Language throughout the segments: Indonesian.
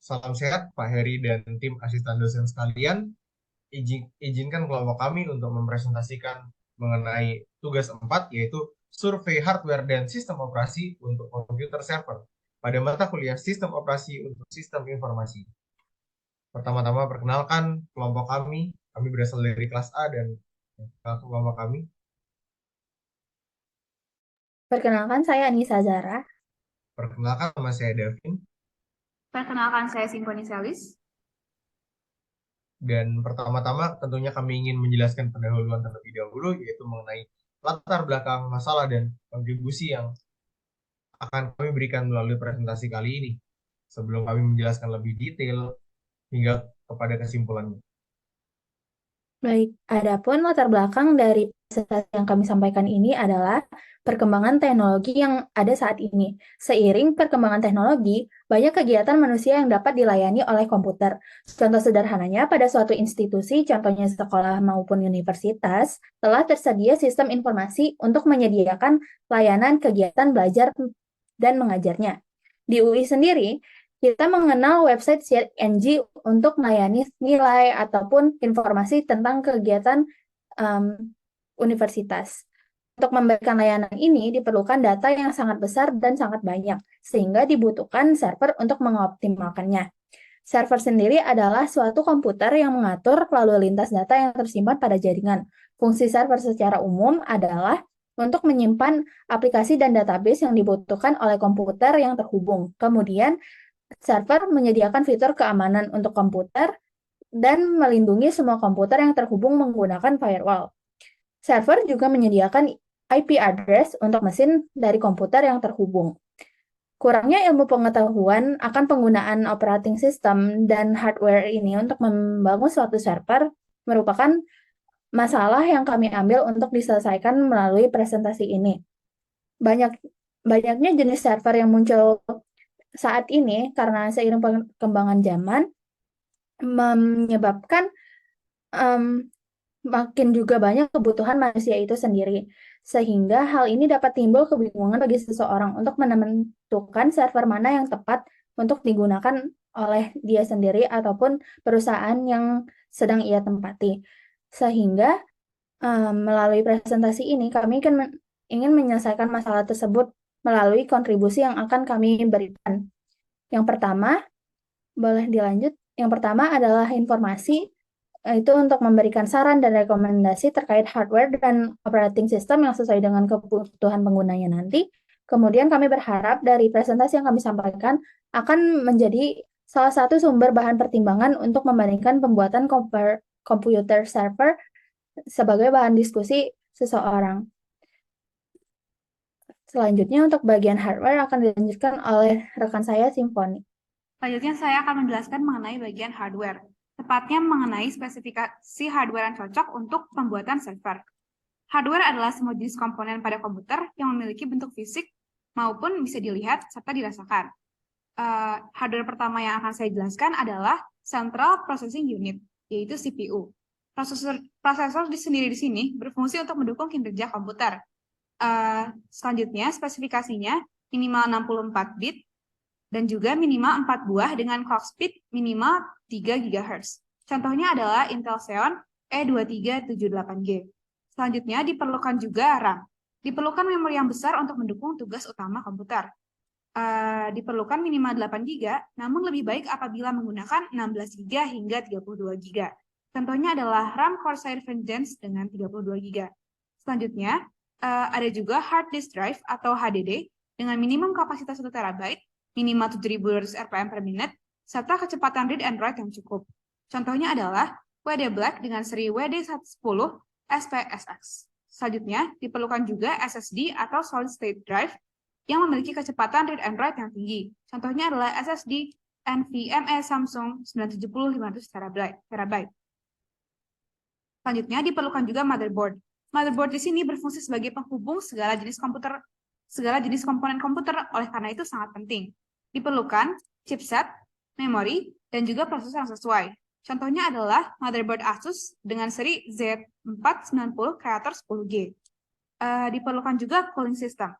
Salam sehat Pak Heri dan tim asisten dosen sekalian. Izinkan kelompok kami untuk mempresentasikan mengenai tugas 4, yaitu survei hardware dan sistem operasi untuk komputer server pada mata kuliah sistem operasi untuk sistem informasi. Pertama-tama perkenalkan kelompok kami berasal dari kelas A dan kelompok kami. Perkenalkan, saya Anissa Zara. Perkenalkan nama saya Davin. Perkenalkan, saya Simponi Selis. Dan pertama-tama tentunya kami ingin menjelaskan pendahuluan terlebih dahulu, yaitu mengenai latar belakang masalah dan kontribusi yang akan kami berikan melalui presentasi kali ini. Sebelum kami menjelaskan lebih detail hingga kepada kesimpulannya. Baik, adapun latar belakang dari presentasi yang kami sampaikan ini adalah perkembangan teknologi yang ada saat ini. Seiring perkembangan teknologi, banyak kegiatan manusia yang dapat dilayani oleh komputer. Contoh sederhananya, pada suatu institusi, contohnya sekolah maupun universitas, telah tersedia sistem informasi untuk menyediakan layanan kegiatan belajar dan mengajarnya. Di UI sendiri, kita mengenal website CNG untuk melayani nilai ataupun informasi tentang kegiatan universitas. Untuk memberikan layanan ini diperlukan data yang sangat besar dan sangat banyak, sehingga dibutuhkan server untuk mengoptimalkannya. Server sendiri adalah suatu komputer yang mengatur lalu lintas data yang tersimpan pada jaringan. Fungsi server secara umum adalah untuk menyimpan aplikasi dan database yang dibutuhkan oleh komputer yang terhubung. Kemudian, server menyediakan fitur keamanan untuk komputer dan melindungi semua komputer yang terhubung menggunakan firewall. Server juga menyediakan IP address untuk mesin dari komputer yang terhubung. Kurangnya ilmu pengetahuan akan penggunaan operating system dan hardware ini untuk membangun suatu server merupakan masalah yang kami ambil untuk diselesaikan melalui presentasi ini. Banyaknya jenis server yang muncul saat ini karena seiring perkembangan zaman menyebabkan makin juga banyak kebutuhan manusia itu sendiri. Sehingga hal ini dapat timbul kebingungan bagi seseorang untuk menentukan server mana yang tepat untuk digunakan oleh dia sendiri ataupun perusahaan yang sedang ia tempati. Sehingga melalui presentasi ini kami ingin menyelesaikan masalah tersebut melalui kontribusi yang akan kami berikan. Yang pertama, boleh dilanjut. Yang pertama adalah informasi, itu untuk memberikan saran dan rekomendasi terkait hardware dan operating system yang sesuai dengan kebutuhan penggunanya nanti. Kemudian kami berharap dari presentasi yang kami sampaikan akan menjadi salah satu sumber bahan pertimbangan untuk membandingkan pembuatan komputer server sebagai bahan diskusi seseorang. Selanjutnya untuk bagian hardware akan dilanjutkan oleh rekan saya, Simponi. Selanjutnya saya akan menjelaskan mengenai bagian hardware, tepatnya mengenai spesifikasi hardware yang cocok untuk pembuatan server. Hardware adalah semua jenis komponen pada komputer yang memiliki bentuk fisik maupun bisa dilihat serta dirasakan. Hardware pertama yang akan saya jelaskan adalah Central Processing Unit, yaitu CPU. Prosesor sendiri di sini berfungsi untuk mendukung kinerja komputer. Selanjutnya, spesifikasinya minimal 64 bit, dan juga minimal 4 buah dengan clock speed minimal 3 GHz. Contohnya adalah Intel Xeon E2378G. Selanjutnya diperlukan juga RAM. Diperlukan memori yang besar untuk mendukung tugas utama komputer. Diperlukan minimal 8 GB, namun lebih baik apabila menggunakan 16 GB hingga 32 GB. Contohnya adalah RAM Corsair Vengeance dengan 32 GB. Selanjutnya, ada juga hard disk drive atau HDD dengan minimum kapasitas 1 TB, minimal 7.200 RPM per menit, serta kecepatan read and write yang cukup. Contohnya adalah WD Black dengan seri WD110 SPSX. Selanjutnya, diperlukan juga SSD atau Solid State Drive yang memiliki kecepatan read and write yang tinggi. Contohnya adalah SSD NVMe Samsung 970-500 TB. Selanjutnya, diperlukan juga motherboard. Motherboard di sini berfungsi sebagai penghubung segala jenis komponen komputer, oleh karena itu sangat penting. Diperlukan chipset, memori, dan juga prosesor yang sesuai. Contohnya adalah motherboard Asus dengan seri Z490 Creator 10G. Diperlukan juga cooling system.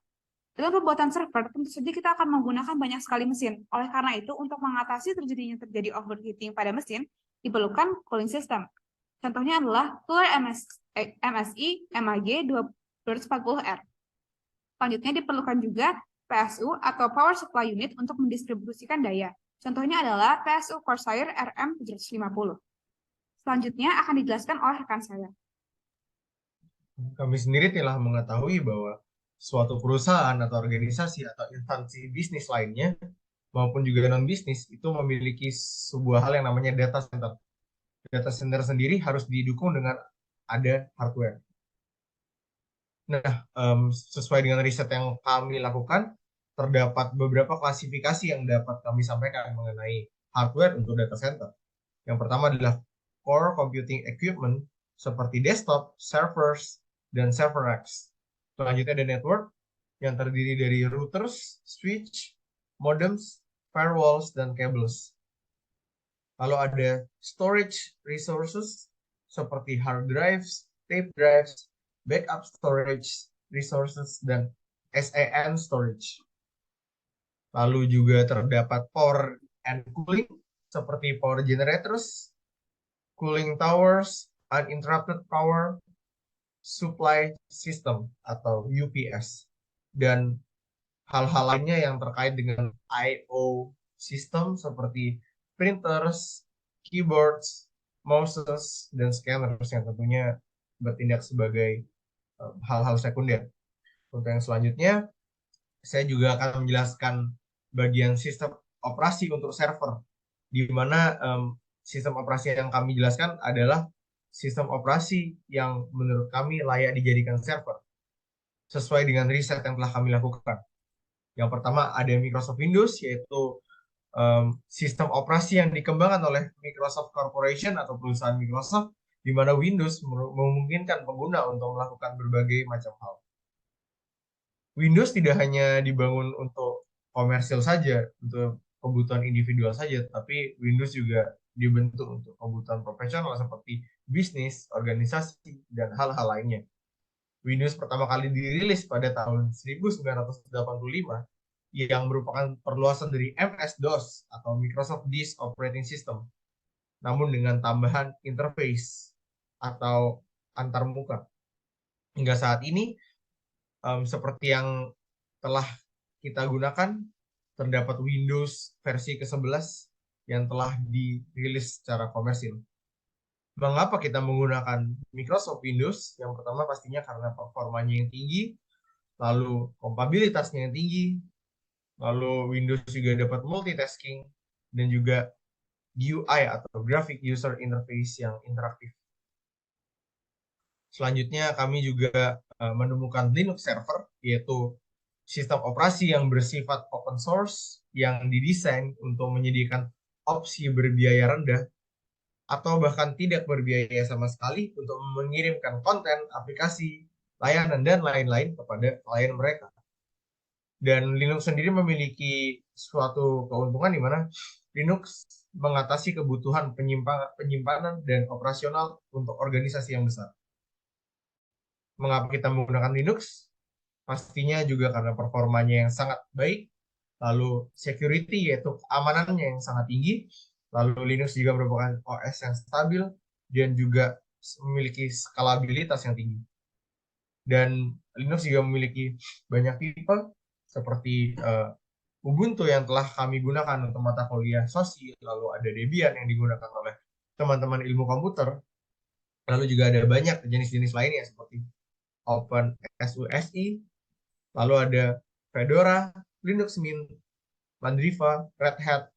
Dalam pembuatan server, tentu saja kita akan menggunakan banyak sekali mesin. Oleh karena itu, untuk mengatasi terjadi overheating pada mesin, diperlukan cooling system. Contohnya adalah cooler MSI MAG 240R. Selanjutnya diperlukan juga PSU atau Power Supply Unit untuk mendistribusikan daya. Contohnya adalah PSU Corsair RM750. Selanjutnya akan dijelaskan oleh rekan saya. Kami sendiri telah mengetahui bahwa suatu perusahaan atau organisasi atau instansi bisnis lainnya maupun juga non-bisnis itu memiliki sebuah hal yang namanya data center. Data center sendiri harus didukung dengan ada hardware. Nah, sesuai dengan riset yang kami lakukan, terdapat beberapa klasifikasi yang dapat kami sampaikan mengenai hardware untuk data center. Yang pertama adalah core computing equipment seperti desktop, servers, dan server racks. Selanjutnya ada network yang terdiri dari routers, switch, modems, firewalls, dan cables. Lalu ada storage resources seperti hard drives, tape drives, backup storage resources, dan SAN storage. Lalu juga terdapat power and cooling seperti power generators, cooling towers, uninterrupted power supply system atau UPS, dan hal-hal lainnya yang terkait dengan I/O system seperti printers, keyboards, mouses, dan scanners yang tentunya bertindak sebagai hal-hal sekunder. Untuk yang selanjutnya, saya juga akan menjelaskan bagian sistem operasi untuk server, di mana sistem operasi yang kami jelaskan adalah sistem operasi yang menurut kami layak dijadikan server, sesuai dengan riset yang telah kami lakukan. Yang pertama ada Microsoft Windows, yaitu sistem operasi yang dikembangkan oleh Microsoft Corporation atau perusahaan Microsoft, di mana Windows memungkinkan pengguna untuk melakukan berbagai macam hal. Windows tidak hanya dibangun untuk komersil saja, untuk kebutuhan individual saja, tapi Windows juga dibentuk untuk kebutuhan profesional seperti bisnis, organisasi, dan hal-hal lainnya. Windows pertama kali dirilis pada tahun 1985 yang merupakan perluasan dari MS-DOS atau Microsoft Disk Operating System, namun dengan tambahan interface atau antarmuka. Hingga saat ini, seperti yang telah kita gunakan, terdapat Windows versi ke-11 yang telah dirilis secara komersil. Mengapa kita menggunakan Microsoft Windows? Yang pertama pastinya karena performanya yang tinggi, lalu kompatibilitasnya yang tinggi, lalu Windows juga dapat multitasking, dan juga GUI atau Graphic User Interface yang interaktif. Selanjutnya kami juga menemukan Linux server, yaitu sistem operasi yang bersifat open source yang didesain untuk menyediakan opsi berbiaya rendah atau bahkan tidak berbiaya sama sekali untuk mengirimkan konten, aplikasi, layanan, dan lain-lain kepada klien mereka. Dan Linux sendiri memiliki suatu keuntungan di mana Linux mengatasi kebutuhan penyimpanan dan operasional untuk organisasi yang besar. Mengapa kita menggunakan Linux? Pastinya juga karena performanya yang sangat baik, lalu security yaitu keamanannya yang sangat tinggi, lalu Linux juga merupakan OS yang stabil dan juga memiliki skalabilitas yang tinggi. Dan Linux juga memiliki banyak tipe seperti Ubuntu yang telah kami gunakan untuk mata kuliah sosial, lalu ada Debian yang digunakan oleh teman-teman ilmu komputer, lalu juga ada banyak jenis-jenis lainnya seperti OpenSUSE, lalu ada Fedora, Linux Mint, Mandriva, Red Hat,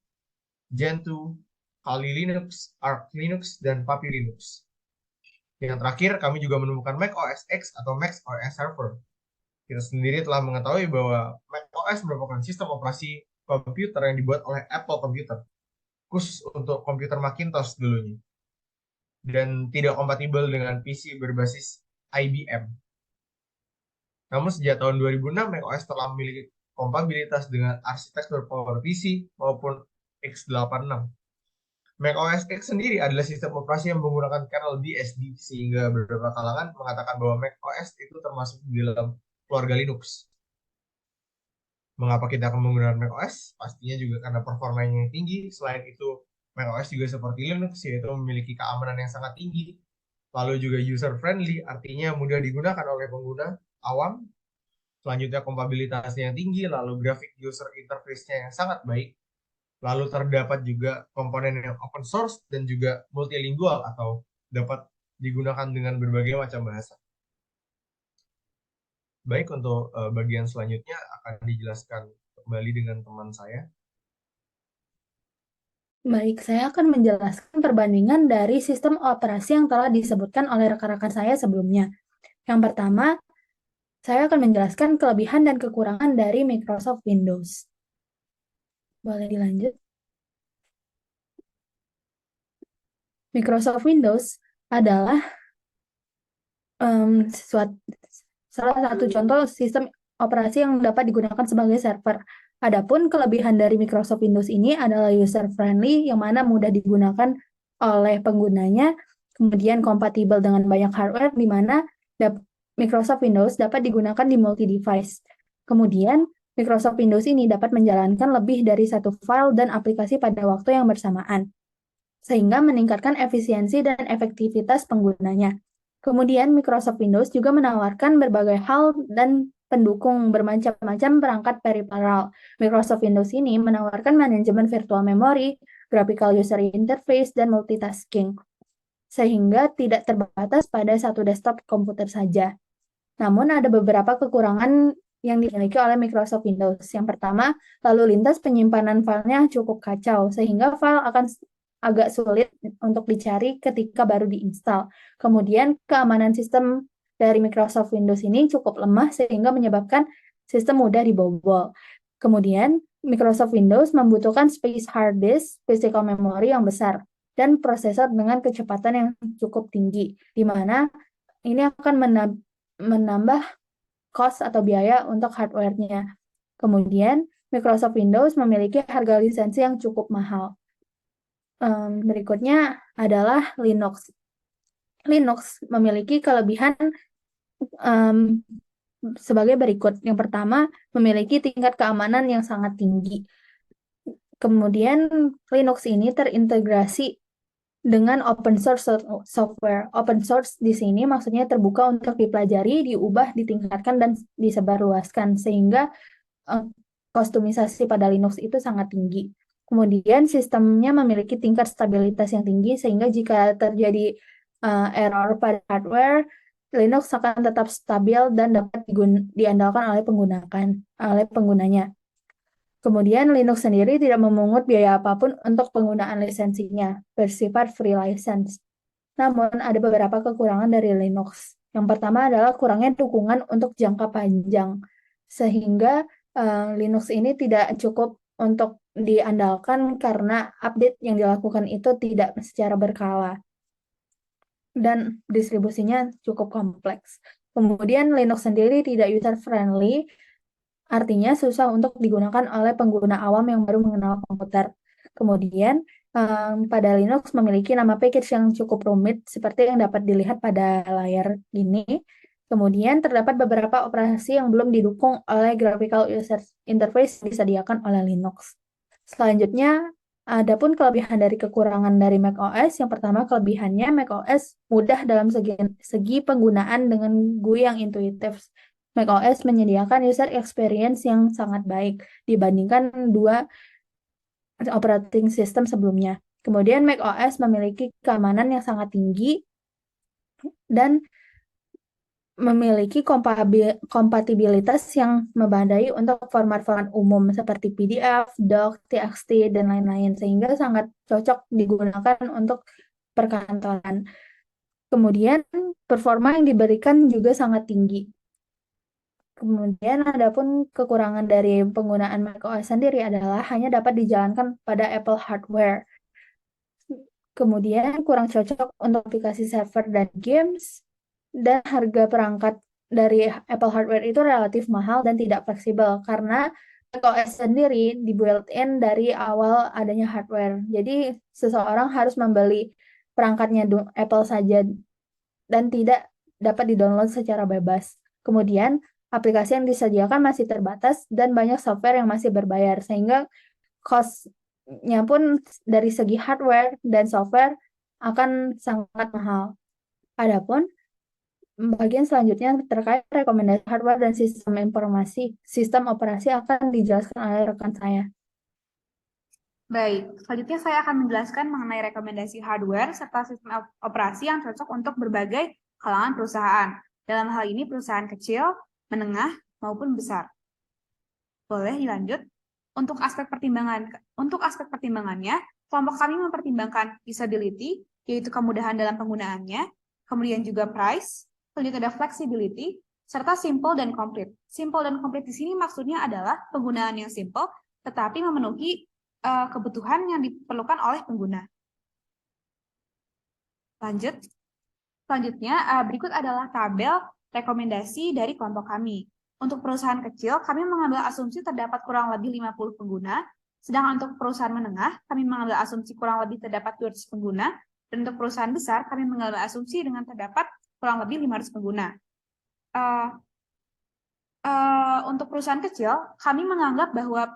Gentoo, Kali Linux, Arch Linux, dan Puppy Linux. Yang terakhir, kami juga menemukan Mac OS X atau Mac OS Server. Kita sendiri telah mengetahui bahwa Mac OS merupakan sistem operasi komputer yang dibuat oleh Apple Computer, khusus untuk komputer Macintosh dulunya, dan tidak kompatibel dengan PC berbasis IBM. Namun sejak tahun 2006, macOS telah memiliki kompatibilitas dengan arsitektur PowerPC maupun x86. macOS X sendiri adalah sistem operasi yang menggunakan kernel BSD, sehingga beberapa kalangan mengatakan bahwa macOS itu termasuk di dalam keluarga Linux. Mengapa kita akan menggunakan macOS? Pastinya juga karena performanya yang tinggi. Selain itu, macOS juga seperti Linux, yaitu memiliki keamanan yang sangat tinggi. Lalu juga user friendly, artinya mudah digunakan oleh pengguna awam. Selanjutnya kompatibilitasnya yang tinggi, lalu grafik user interface-nya yang sangat baik. Lalu terdapat juga komponen yang open source dan juga multilingual atau dapat digunakan dengan berbagai macam bahasa. Baik, untuk bagian selanjutnya akan dijelaskan kembali dengan teman saya. Baik, saya akan menjelaskan perbandingan dari sistem operasi yang telah disebutkan oleh rekan-rekan saya sebelumnya. Yang pertama, saya akan menjelaskan kelebihan dan kekurangan dari Microsoft Windows. Boleh dilanjut? Microsoft Windows adalah salah satu contoh sistem operasi yang dapat digunakan sebagai server. Adapun kelebihan dari Microsoft Windows ini adalah user friendly yang mana mudah digunakan oleh penggunanya, kemudian kompatibel dengan banyak hardware di mana Microsoft Windows dapat digunakan di multi-device. Kemudian Microsoft Windows ini dapat menjalankan lebih dari satu file dan aplikasi pada waktu yang bersamaan, sehingga meningkatkan efisiensi dan efektivitas penggunanya. Kemudian Microsoft Windows juga menawarkan berbagai hal dan pendukung bermacam-macam perangkat peripheral. Microsoft Windows ini menawarkan manajemen virtual memory, graphical user interface, dan multitasking, sehingga tidak terbatas pada satu desktop komputer saja. Namun ada beberapa kekurangan yang dimiliki oleh Microsoft Windows. Yang pertama, lalu lintas penyimpanan filenya cukup kacau, sehingga file akan agak sulit untuk dicari ketika baru diinstal. Kemudian, keamanan sistem dari Microsoft Windows ini cukup lemah sehingga menyebabkan sistem mudah dibobol. Kemudian, Microsoft Windows membutuhkan space hard disk, physical memory yang besar, dan prosesor dengan kecepatan yang cukup tinggi, di mana ini akan menambah cost atau biaya untuk hardware-nya. Kemudian, Microsoft Windows memiliki harga lisensi yang cukup mahal. Berikutnya adalah Linux. Linux memiliki kelebihan sebagai berikut. Yang pertama, memiliki tingkat keamanan yang sangat tinggi. Kemudian, Linux ini terintegrasi dengan open source software. Open source di sini maksudnya terbuka untuk dipelajari, diubah, ditingkatkan, dan disebarluaskan, sehingga kostumisasi pada Linux itu sangat tinggi. Kemudian sistemnya memiliki tingkat stabilitas yang tinggi, sehingga jika terjadi error pada hardware, Linux akan tetap stabil dan dapat diandalkan oleh penggunanya. Kemudian Linux sendiri tidak memungut biaya apapun untuk penggunaan lisensinya, bersifat free license. Namun ada beberapa kekurangan dari Linux. Yang pertama adalah kurangnya dukungan untuk jangka panjang, sehingga Linux ini tidak cukup untuk diandalkan karena update yang dilakukan itu tidak secara berkala dan distribusinya cukup kompleks. Kemudian Linux sendiri tidak user friendly, artinya susah untuk digunakan oleh pengguna awam yang baru mengenal komputer. Kemudian pada Linux memiliki nama package yang cukup rumit seperti yang dapat dilihat pada layar ini. Kemudian terdapat beberapa operasi yang belum didukung oleh graphical user interface yang disediakan oleh Linux. Selanjutnya, adapun kelebihan dari kekurangan dari macOS, yang pertama kelebihannya macOS mudah dalam segi penggunaan dengan GUI yang intuitif. macOS menyediakan user experience yang sangat baik dibandingkan dua operating system sebelumnya. Kemudian macOS memiliki keamanan yang sangat tinggi dan memiliki kompatibilitas yang memadai untuk format-format umum seperti PDF, doc, TXT, dan lain-lain, sehingga sangat cocok digunakan untuk perkantoran. Kemudian performa yang diberikan juga sangat tinggi. Kemudian adapun kekurangan dari penggunaan macOS sendiri adalah hanya dapat dijalankan pada Apple hardware. Kemudian kurang cocok untuk aplikasi server dan games, dan harga perangkat dari Apple hardware itu relatif mahal dan tidak fleksibel karena macOS sendiri di-built-in dari awal adanya hardware. Jadi seseorang harus membeli perangkatnya Apple saja dan tidak dapat di-download secara bebas. Kemudian aplikasi yang disediakan masih terbatas dan banyak software yang masih berbayar, sehingga cost-nya pun dari segi hardware dan software akan sangat mahal. Adapun bagian selanjutnya terkait rekomendasi hardware dan sistem operasi akan dijelaskan oleh rekan saya. Baik, selanjutnya saya akan menjelaskan mengenai rekomendasi hardware serta sistem operasi yang cocok untuk berbagai kalangan perusahaan. Dalam hal ini perusahaan kecil, menengah, maupun besar. Boleh dilanjut? Untuk aspek pertimbangannya, kelompok kami mempertimbangkan usability, yaitu kemudahan dalam penggunaannya, kemudian juga price, selanjutnya ada flexibility, serta simple dan complete. Simple dan complete di sini maksudnya adalah penggunaan yang simple, tetapi memenuhi kebutuhan yang diperlukan oleh pengguna. Selanjutnya, berikut adalah tabel rekomendasi dari kelompok kami. Untuk perusahaan kecil, kami mengambil asumsi terdapat kurang lebih 50 pengguna, sedangkan untuk perusahaan menengah, kami mengambil asumsi kurang lebih terdapat 200 pengguna, dan untuk perusahaan besar, kami mengambil asumsi dengan terdapat kurang lebih 500 pengguna. Untuk perusahaan kecil, kami menganggap bahwa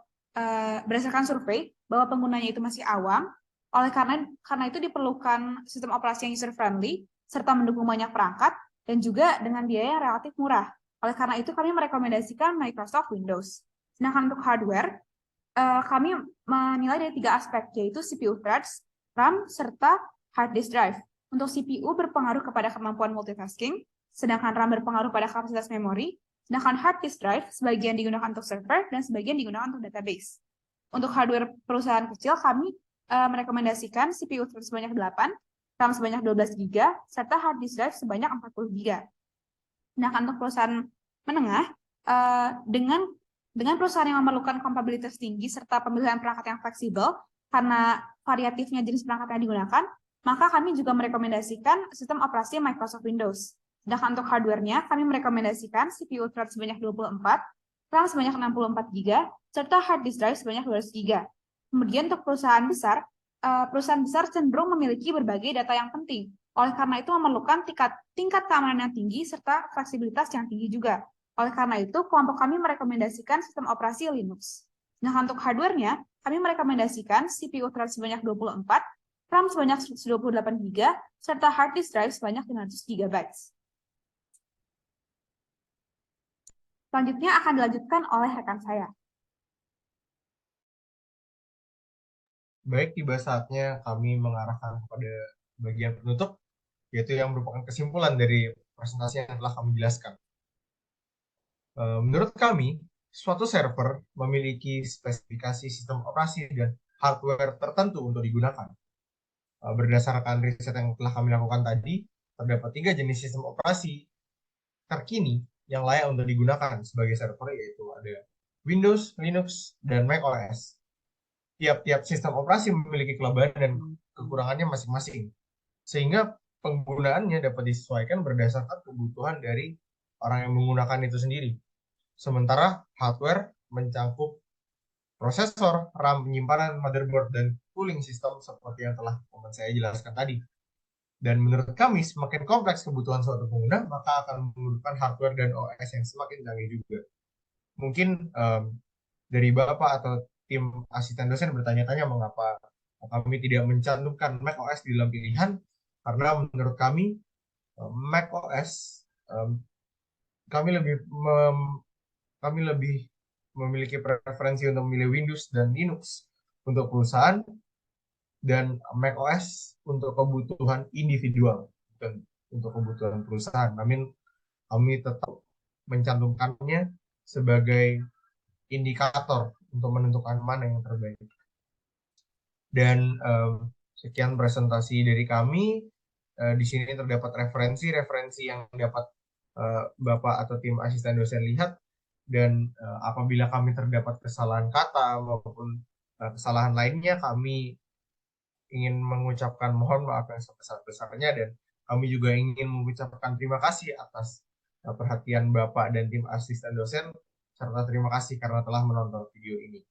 berdasarkan survei, bahwa penggunanya itu masih awam, karena itu diperlukan sistem operasi yang user-friendly, serta mendukung banyak perangkat, dan juga dengan biaya yang relatif murah. Oleh karena itu, kami merekomendasikan Microsoft Windows. Sedangkan untuk hardware, kami menilai dari 3 aspek, yaitu CPU threads, RAM, serta hard disk drive. Untuk CPU berpengaruh kepada kemampuan multitasking, sedangkan RAM berpengaruh pada kapasitas memori, sedangkan hard disk drive sebagian digunakan untuk server dan sebagian digunakan untuk database. Untuk hardware perusahaan kecil, kami merekomendasikan CPU thread sebanyak 8, RAM sebanyak 12 GB, serta hard disk drive sebanyak 40 GB. Sedangkan untuk perusahaan menengah, dengan perusahaan yang memerlukan kompatibilitas tinggi serta pemilihan perangkat yang fleksibel, karena variatifnya jenis perangkat yang digunakan, maka kami juga merekomendasikan sistem operasi Microsoft Windows. Sedangkan untuk hardware-nya, kami merekomendasikan CPU thread sebanyak 24, RAM sebanyak 64 GB, serta hard disk drive sebanyak 200 GB. Kemudian untuk perusahaan besar cenderung memiliki berbagai data yang penting. Oleh karena itu memerlukan tingkat keamanan yang tinggi serta fleksibilitas yang tinggi juga. Oleh karena itu, kelompok kami merekomendasikan sistem operasi Linux. Nah, untuk hardware-nya, kami merekomendasikan CPU thread sebanyak 24, RAM sebanyak 128 GB, serta hard disk drive sebanyak 500 GB. Selanjutnya akan dilanjutkan oleh rekan saya. Baik, tiba saatnya kami mengarahkan kepada bagian penutup, yaitu yang merupakan kesimpulan dari presentasi yang telah kami jelaskan. Menurut kami, suatu server memiliki spesifikasi sistem operasi dan hardware tertentu untuk digunakan. Berdasarkan riset yang telah kami lakukan tadi, terdapat 3 jenis sistem operasi terkini yang layak untuk digunakan sebagai server, yaitu ada Windows, Linux, dan Mac OS. Tiap-tiap sistem operasi memiliki kelebihan dan kekurangannya masing-masing, sehingga penggunaannya dapat disesuaikan berdasarkan kebutuhan dari orang yang menggunakan itu sendiri. Sementara hardware mencakup prosesor, RAM, penyimpanan, motherboard, dan cooling system seperti yang telah teman saya jelaskan tadi. Dan menurut kami, semakin kompleks kebutuhan suatu pengguna, maka akan memerlukan hardware dan OS yang semakin canggih juga. Mungkin dari Bapak atau tim asisten dosen bertanya-tanya mengapa kami tidak mencantumkan Mac OS di dalam pilihan, karena menurut kami Mac OS kami lebih memiliki preferensi untuk memilih Windows dan Linux untuk perusahaan dan Mac OS untuk kebutuhan individual dan untuk kebutuhan perusahaan. Namun kami tetap mencantumkannya sebagai indikator untuk menentukan mana yang terbaik. Dan sekian presentasi dari kami. Di sini terdapat referensi yang dapat Bapak atau tim asisten dosen lihat. Dan apabila kami terdapat kesalahan kata maupun kesalahan lainnya, kami ingin mengucapkan mohon maaf yang sebesar-besarnya, dan kami juga ingin mengucapkan terima kasih atas perhatian Bapak dan tim asisten dosen, serta terima kasih karena telah menonton video ini.